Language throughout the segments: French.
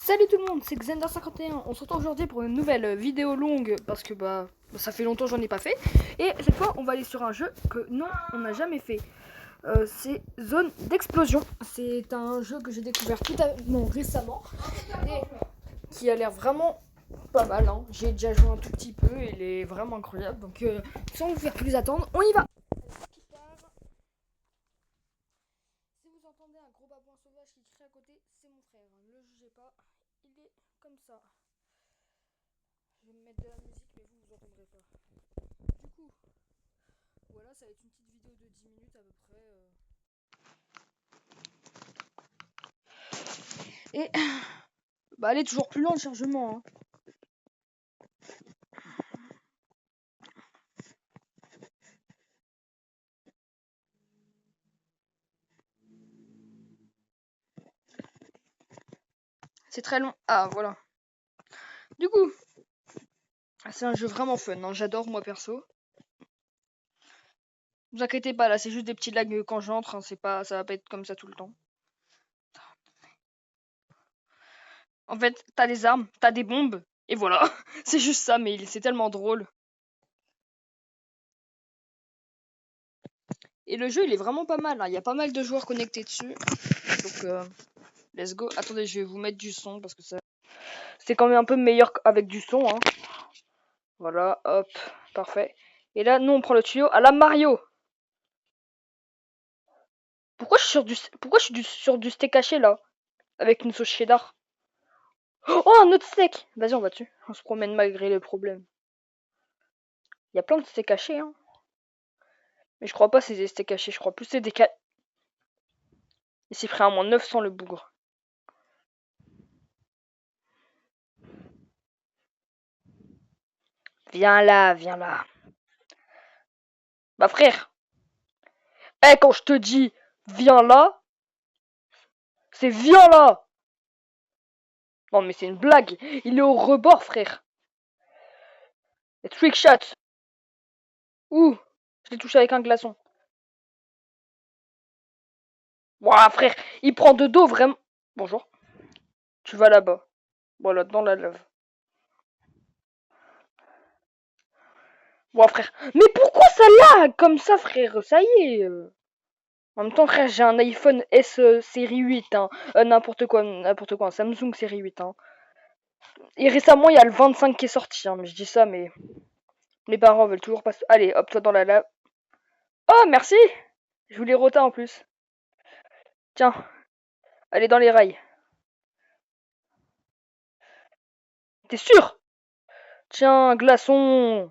Salut tout le monde, c'est Xender51. On se retrouve aujourd'hui pour une nouvelle vidéo longue parce que ça fait longtemps que j'en ai pas fait. Et cette fois on va aller sur un jeu que non on n'a jamais fait. C'est Zone d'Explosion. C'est un jeu que j'ai découvert récemment et qui a l'air vraiment pas mal. Hein. J'ai déjà joué un tout petit peu et il est vraiment incroyable. Donc sans vous faire plus attendre, on y va. Si vous entendez un gros babouin sauvage qui crie à côté, c'est mon frère. Ne le jugez pas, il est comme ça. Je vais me mettre de la musique, mais vous entendrez pas. Du coup, voilà, ça va être une petite vidéo de 10 minutes à peu près. Et elle est toujours plus lent le chargement. Hein. C'est très long. Ah, voilà. Du coup, c'est un jeu vraiment fun. Hein. J'adore, moi, perso. Ne vous inquiétez pas, là, c'est juste des petits lags quand j'entre. Hein. Ça va pas être comme ça tout le temps. En fait, t'as des armes, t'as des bombes, et voilà. C'est juste ça, mais c'est tellement drôle. Et le jeu, il est vraiment pas mal. Hein. Il y a pas mal de joueurs connectés dessus. Donc, let's go. Attendez, je vais vous mettre du son parce que c'est quand même un peu meilleur avec du son. Hein. Voilà, hop, parfait. Et là, nous, on prend le tuyau à la Mario. Pourquoi je suis sur du steak haché, là? Avec une sauce cheddar. Oh, un autre steak! Vas-y, on va dessus. On se promène malgré les problèmes. Il y a plein de steaks hachés, hein. Mais je crois pas que c'est des steaks hachés. Je crois plus que c'est des... Il s'est pris à moins 900, le bougre. Viens là, viens là. Bah, frère. Quand je te dis viens là, c'est viens là! Non, mais c'est une blague. Il est au rebord, frère. Et trick shot. Ouh, je l'ai touché avec un glaçon. Ouah, frère, il prend de dos, vraiment. Bonjour. Tu vas là-bas. Voilà, dans la lave. Ouah, frère. Mais pourquoi ça lag comme ça, frère? Ça y est. En même temps, frère, j'ai un iPhone S série 8. Hein. N'importe quoi. Un Samsung série 8. Hein. Et récemment, il y a le 25 qui est sorti. Hein, mais je dis ça, mais mes parents veulent toujours pas. Allez, hop, toi dans la lave. Oh, merci! Je voulais rota en plus. Tiens, allez dans les rails. T'es sûr? Tiens, glaçon.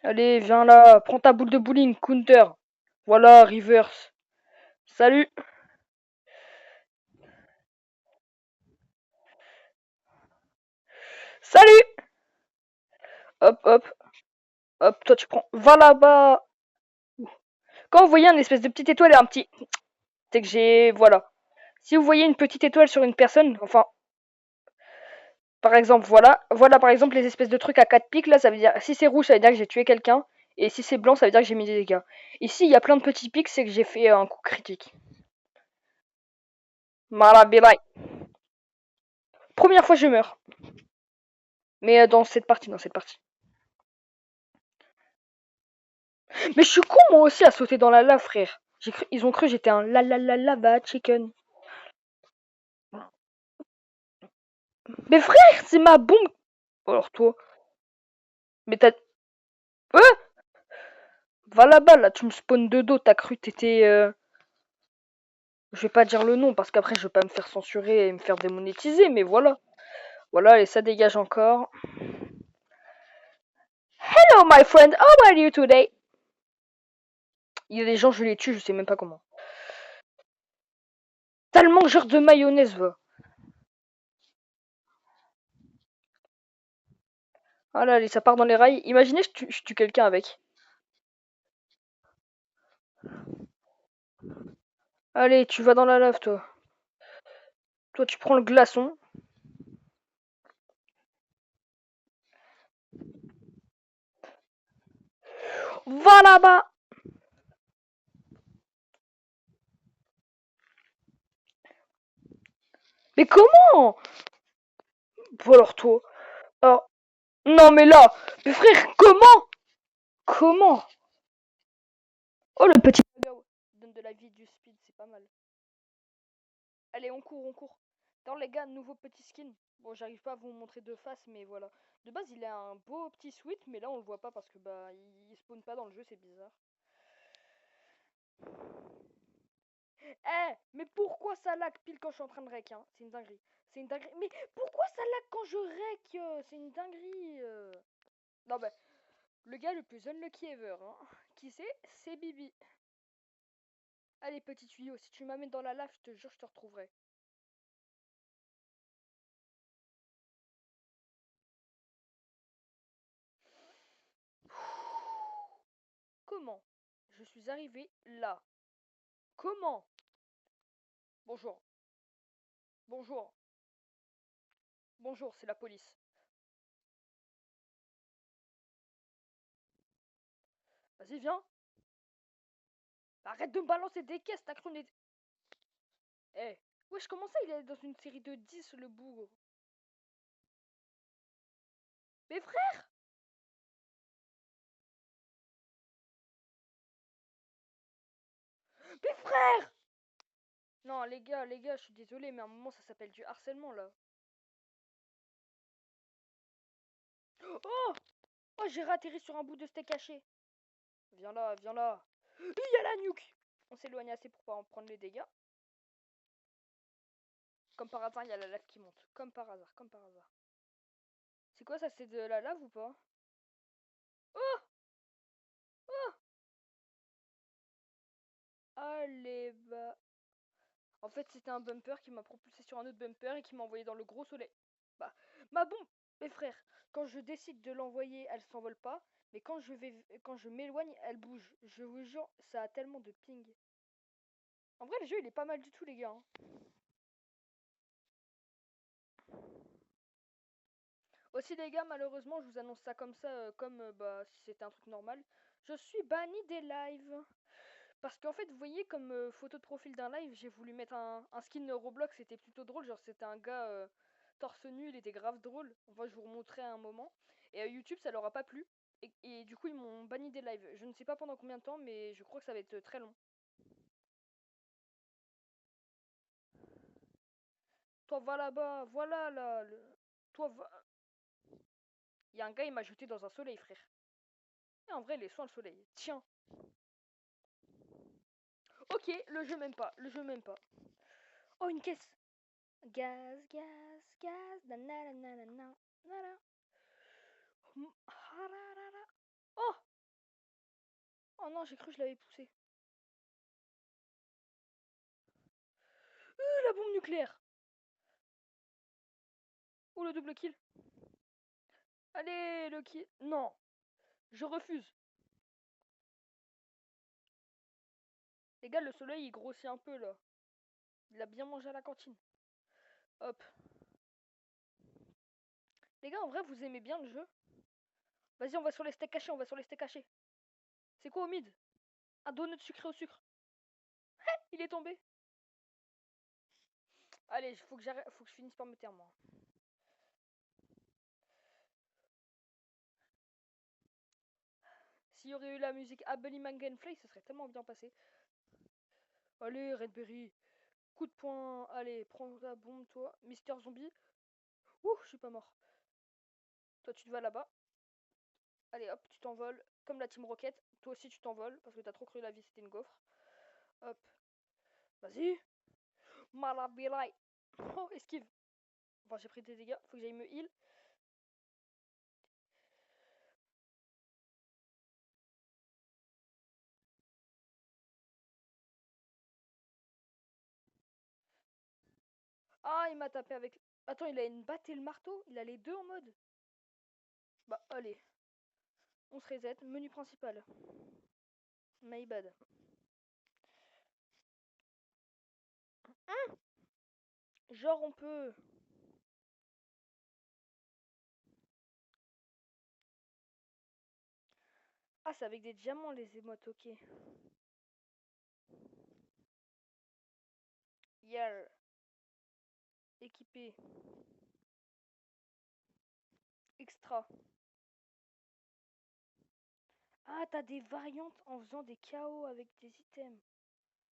Allez, viens là. Prends ta boule de bowling, counter. Voilà, reverse. Salut. Salut. Hop, hop, hop. Toi, tu prends. Va là-bas. Quand vous voyez une espèce de petite étoile et un petit... C'est que j'ai... Voilà. Si vous voyez une petite étoile sur une personne, enfin... Par exemple, voilà par exemple les espèces de trucs à 4 pics, là, ça veut dire... Si c'est rouge, ça veut dire que j'ai tué quelqu'un. Et si c'est blanc, ça veut dire que j'ai mis des dégâts. Ici, il y a plein de petits pics, c'est que j'ai fait un coup critique. Malabilai. Première fois, je meurs. Mais dans cette partie. Mais je suis con, moi aussi, à sauter dans la lave, frère. Ils ont cru que j'étais un lava chicken. Mais frère, c'est ma bombe. Alors toi. Mais t'as... Ouais, va là-bas, là, tu me spawns de dos, t'as cru que t'étais... Je vais pas dire le nom, parce qu'après, je vais pas me faire censurer et me faire démonétiser, mais voilà. Voilà, et ça dégage encore. Hello, my friend, how are you today? Il y a des gens, je les tue, je sais même pas comment. T'as le mangeur de mayonnaise, va. Ah là, allez, ça part dans les rails. Imaginez, je tue quelqu'un avec. Allez, tu vas dans la lave, toi. Toi, tu prends le glaçon. Va là-bas. Mais comment? Bon alors toi. Alors, non mais là, mais frère, comment? Comment? Oh le petit Go donne de la vie du speed, c'est pas mal. Allez, on court, on court. Dans les gars, nouveau petit skin. Bon, j'arrive pas à vous montrer de face, mais voilà. De base, il a un beau petit sweat, mais là on le voit pas parce que bah il spawn pas dans le jeu, c'est bizarre. Eh, mais pourquoi ça lag pile quand je suis en train de rec, hein? C'est une dinguerie. C'est une dinguerie. Mais pourquoi ça lag quand je rec? C'est une dinguerie. Non bah, le gars le plus unlucky ever, hein. Qui c'est Bibi. Allez, petit tuyau, si tu m'amènes dans la lave, je te jure, je te retrouverai. Comment je suis arrivé là? Comment? Bonjour. Bonjour. Bonjour, c'est la police. Vas-y, viens. Arrête de me balancer des caisses, t'as cru on est... Eh, wesh, comment ça il est dans une série de 10 le bougre? Mais frère! Mais frère! Non, les gars, je suis désolé, mais à un moment ça s'appelle du harcèlement là. Oh! Oh, j'ai réatterri sur un bout de steak haché. Viens là, viens là. Il y a la nuque! On s'éloigne assez pour pas en prendre les dégâts. Comme par hasard, il y a la lave qui monte. Comme par hasard, comme par hasard. C'est quoi ça? C'est de la lave ou pas? Oh! Oh! Allez, bah. En fait, c'était un bumper qui m'a propulsé sur un autre bumper et qui m'a envoyé dans le gros soleil. Bah, ma bombe, mes frères, quand je décide de l'envoyer, elle s'envole pas, mais quand je m'éloigne, elle bouge. Je vous jure, ça a tellement de ping. En vrai, le jeu, il est pas mal du tout, les gars, hein. Aussi, les gars, malheureusement, je vous annonce ça comme ça, comme bah, si c'était un truc normal. Je suis banni des lives. Parce qu'en fait, vous voyez, comme photo de profil d'un live, j'ai voulu mettre un skin Roblox, c'était plutôt drôle. Genre, c'était un gars torse nu, il était grave drôle. Enfin, je vous remontrerai à un moment. Et à YouTube, ça leur a pas plu. Et du coup, ils m'ont banni des lives. Je ne sais pas pendant combien de temps, mais je crois que ça va être très long. Toi, va là-bas, voilà là. Toi, va. Il y a un gars, il m'a jeté dans un soleil, frère. Et en vrai, les soins, le soleil. Tiens. Ok, le jeu m'aime pas. Le jeu m'aime pas. Oh, une caisse. Gaz, gaz, gaz. Nanana, nanana, nanana. Oh! Oh non, j'ai cru que je l'avais poussé. La bombe nucléaire! Ou le double kill. Allez, le kill. Non, je refuse. Les gars, le soleil il grossit un peu là. Il a bien mangé à la cantine. Hop. Les gars, en vrai, vous aimez bien le jeu? Vas-y, on va sur les steaks cachés, on va sur les steaks cachés. C'est quoi au mid? Un donut sucré au sucre. Il est tombé. Allez, faut que j'arrête, faut que je finisse par me taire moi. S'il y aurait eu la musique Abeli Manga Flay, ça serait tellement bien passé. Allez, Redberry. Coup de poing. Allez, prends ta bombe, toi. Mister Zombie. Ouh, je suis pas mort. Toi, tu te vas là-bas. Allez, hop, tu t'envoles. Comme la Team Rocket. Toi aussi, tu t'envoles. Parce que t'as trop cru la vie, c'était une gaufre. Hop. Vas-y. Malabilai. Oh, esquive. Enfin, j'ai pris des dégâts. Faut que j'aille me heal. Ah, il m'a tapé avec... Attends, il a une batte et le marteau? Il a les deux en mode? Bah, allez. On se reset. Menu principal. My bad. Hein? Genre, on peut... Ah, c'est avec des diamants, les émotes, ok. Yeah. équipé. Extra. Ah, t'as des variantes en faisant des chaos avec des items.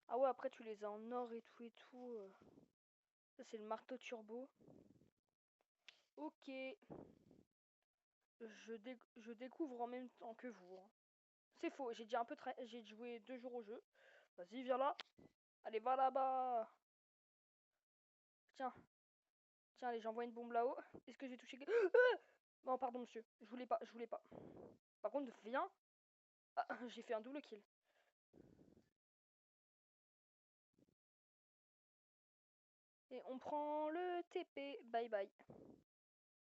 Ah ouais, après tu les as en or et tout et tout. Ça c'est le marteau turbo. Ok. Je découvre en même temps que vous. Hein. C'est faux, j'ai déjà un peu j'ai joué 2 jours au jeu. Vas-y, viens là. Allez, va là-bas. Tiens. Tiens, allez, j'envoie une bombe là-haut. Est-ce que j'ai touché... Non, pardon, monsieur. Je voulais pas, je voulais pas. Par contre, viens. Ah, j'ai fait un double kill. Et on prend le TP. Bye bye.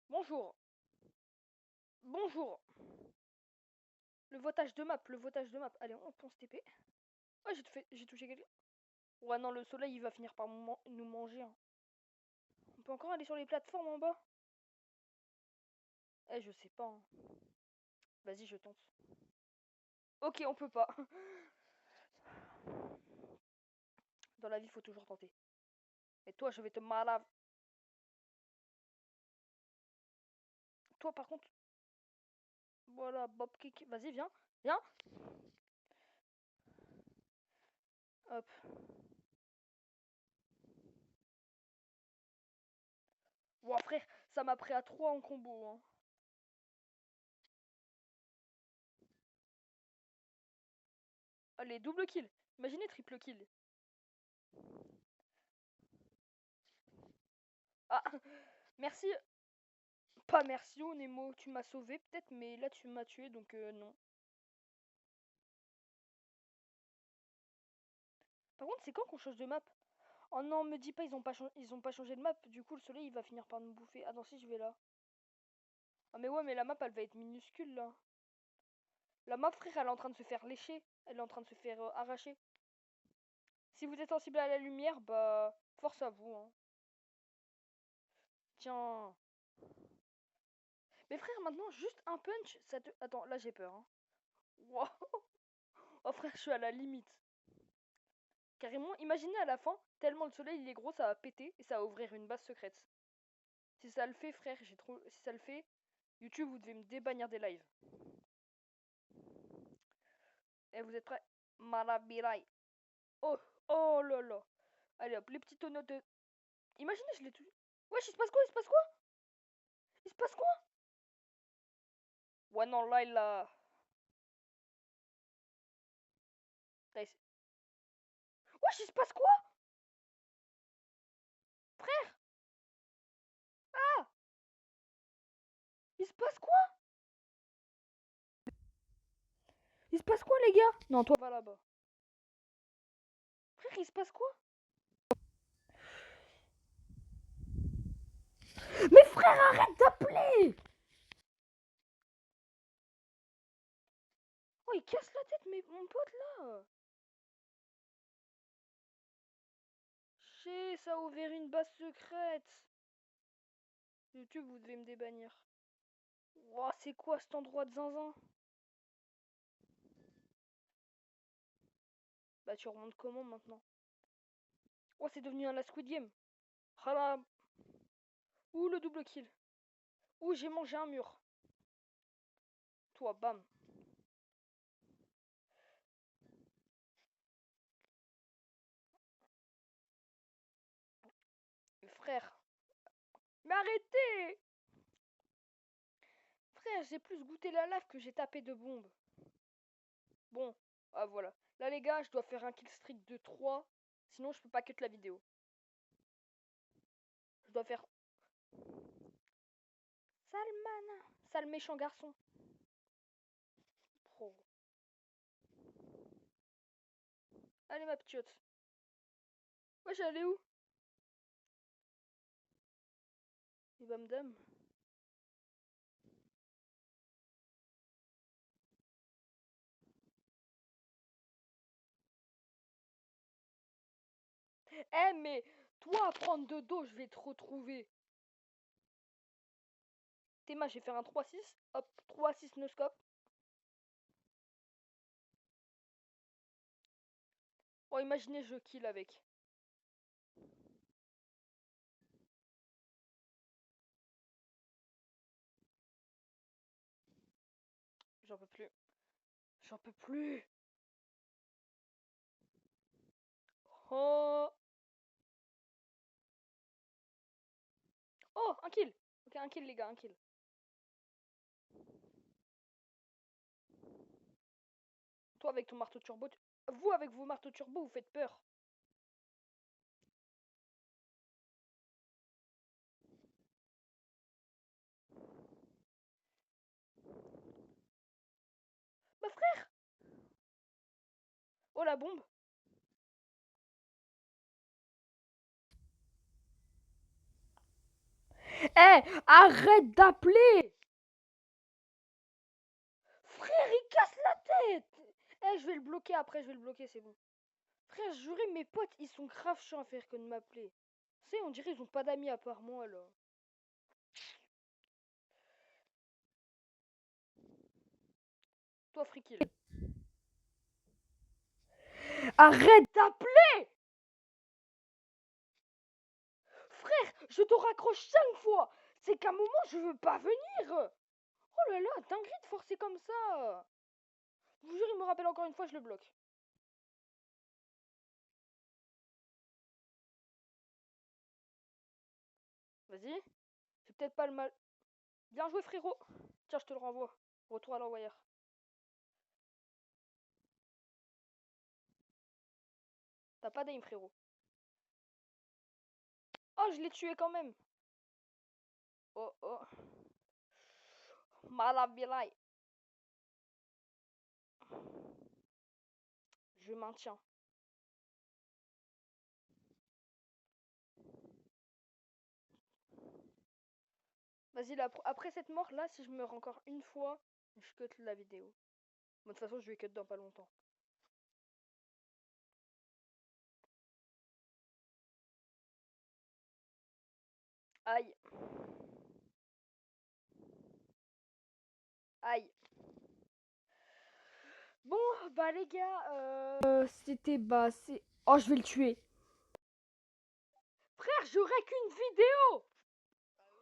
Bonjour. Bonjour. Le votage de map, le votage de map. Allez, on pense TP. Oh, j'ai touché quelqu'un. Ouais, non, le soleil, il va finir par nous manger. Hein. On peut encore aller sur les plateformes en bas. Eh, je sais pas. Hein. Vas-y, je tente. Ok, on peut pas. Dans la vie, faut toujours tenter. Et toi, je vais te malade. Toi, par contre... Voilà, Bob Kick. Vas-y, viens. Viens. Hop. Bon, frère, ça m'a pris à 3 en combo. Hein. Allez, double kill. Imaginez triple kill. Ah, merci. Pas merci, oh, Nemo. Tu m'as sauvé peut-être, mais là tu m'as tué, donc non. Par contre, c'est quand qu'on change de map? Oh non, me dis pas, ils ont pas changé de map. Du coup, le soleil, il va finir par nous bouffer. Ah non, si, je vais là. Ah mais ouais, mais la map, elle va être minuscule, là. La map, frère, elle est en train de se faire lécher. Elle est en train de se faire arracher. Si vous êtes sensible à la lumière, bah, force à vous, hein. Tiens. Mais frère, maintenant, juste un punch, ça te... Attends, là, j'ai peur, hein. Wow. Oh frère, je suis à la limite. Carrément, imaginez à la fin, tellement le soleil il est gros, ça va péter et ça va ouvrir une base secrète. Si ça le fait, frère, j'ai trop... Si ça le fait, YouTube, vous devez me débannir des lives. Et vous êtes prêts? Malabirai. Oh, oh là là. Allez hop, les petits tonneaux de... Imaginez, je l'ai tué. Wesh, il se passe quoi? Il se passe quoi? Il se passe quoi? Ouais, non, là, il a... Wesh, il se passe quoi? Frère? Ah! Il se passe quoi? Il se passe quoi, les gars? Non, toi, va là-bas. Frère, il se passe quoi? Mais frère, arrête d'appeler! Oh, il casse la tête, mais mon pote, là! Chier, ça a ouvert une base secrète! YouTube, vous devez me débannir. Wow, c'est quoi cet endroit de zinzin? Bah, tu remontes comment maintenant? Oh, c'est devenu un la Squid Game. Rala. Ouh, le double kill. Ouh, j'ai mangé un mur. Toi, bam. Frère. Mais arrêtez! Frère, j'ai plus goûté la lave que j'ai tapé de bombes. Bon, ah voilà. Là, les gars, je dois faire un kill streak de 3. Sinon, je peux pas cut la vidéo. Je dois faire... Salman. Sale méchant garçon. Pro. Allez, ma petite. Ouais, j'allais où? Et bam dam. Eh, mais toi, à prendre de dos, je vais te retrouver. Théma, j'ai fait un 3-6. Hop, 3-6 no scope. Oh, imaginez, je kill avec. J'en peux plus. J'en peux plus. Oh. Oh, un kill. Ok, un kill les gars, un kill. Toi avec ton marteau turbo, vous avec vos marteaux turbo, vous faites peur. Bah frère. Oh la bombe. Eh, arrête d'appeler. Frère, il casse la tête. Eh, je vais le bloquer après, je vais le bloquer, c'est bon. Frère, juré, mes potes, ils sont grave chiants à faire que de m'appeler. Tu sais, on dirait ils ont pas d'amis à part moi, là. Toi, Frikil. Arrête d'appeler. Frère, je te raccroche 5 fois. C'est qu'à un moment, je veux pas venir. Oh là là, dinguerie de forcer comme ça. Je vous jure, il me rappelle encore une fois, je le bloque. Vas-y. C'est peut-être pas le mal. Bien joué, frérot. Tiens, je te le renvoie. Retour à l'envoyeur. T'as pas d'aim, frérot. Oh, je l'ai tué quand même. Oh, oh. Malabilai. Je maintiens. Vas-y, là, après cette mort, là, si je meurs encore une fois, je cut la vidéo. Bon, de toute façon, je vais cut dans pas longtemps. Aïe. Aïe. Bon, bah les gars, c'était c'est... Oh, je vais le tuer. Frère, j'aurais qu'une vidéo.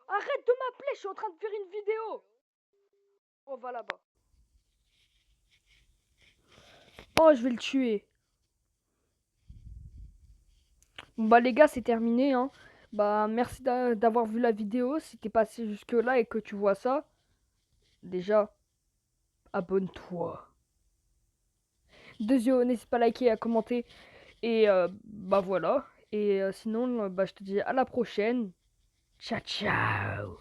Arrête de m'appeler, je suis en train de faire une vidéo. On va là-bas. Oh, je vais le tuer. Bon, bah les gars, c'est terminé, hein. Bah, merci d'avoir vu la vidéo. Si t'es passé jusque-là et que tu vois ça, déjà, abonne-toi. Deuxièmement, n'hésite pas à liker et à commenter. Et bah voilà. Et sinon, bah, je te dis à la prochaine. Ciao, ciao.